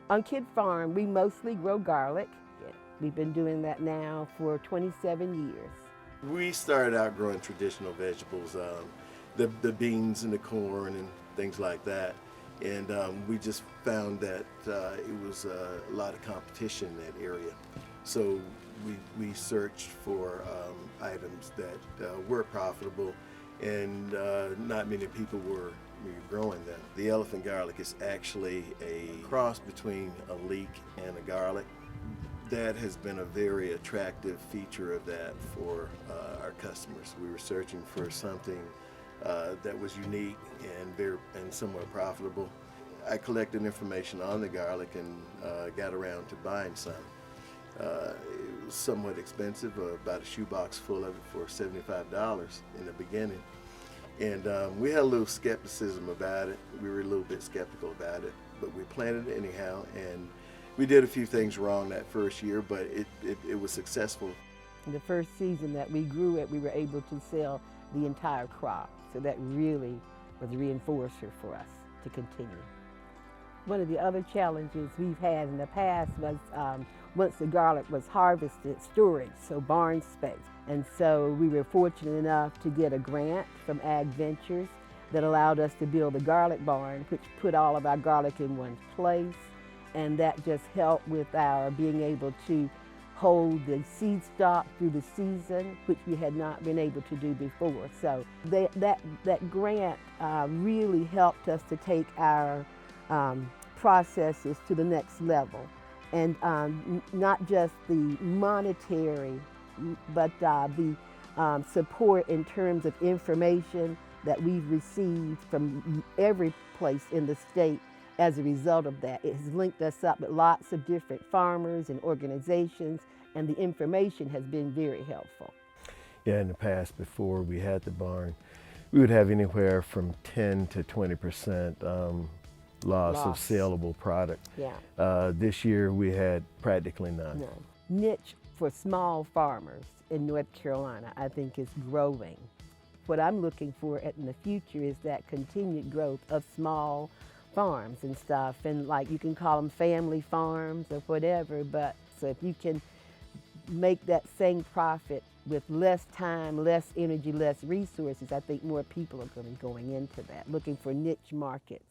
On Kid Farm, we mostly grow garlic. We've been doing that now for 27 years. We started out growing traditional vegetables, the beans and the corn and things like that. And we just found that it was a lot of competition in that area. So we searched for items that were profitable, and not many people were growing them. The elephant garlic is actually a cross between a leek and a garlic. That has been a very attractive feature of that for our customers. We were searching for something that was unique and somewhat profitable. I collected information on the garlic and got around to buying some. It was somewhat expensive, about a shoebox full of it for $75 in the beginning. And we had a little skepticism about it. We were a little bit skeptical about it, but we planted it anyhow, and we did a few things wrong that first year, but it was successful. In the first season that we grew it, we were able to sell the entire crop. So that really was a reinforcer for us to continue. One of the other challenges we've had in the past was once the garlic was harvested, storage, so barn space. And so we were fortunate enough to get a grant from Ag Ventures that allowed us to build a garlic barn, which put all of our garlic in one place. And that just helped with our being able to hold the seed stock through the season, which we had not been able to do before. So that grant really helped us to take our processes to the next level. And not just the monetary, but the support in terms of information that we've received from every place in the state. As a result of that, it has linked us up with lots of different farmers and organizations, and the information has been very helpful. Yeah, in the past, before we had the barn, we would have anywhere from 10 to 20% loss of saleable product. Yeah. This year we had practically none. No. Niche for small farmers in North Carolina, I think, is growing. What I'm looking for in the future is that continued growth of small farms and stuff, and like you can call them family farms or whatever, but so if you can make that same profit with less time, less energy, less resources, I think more people are going to be going into that, looking for niche markets.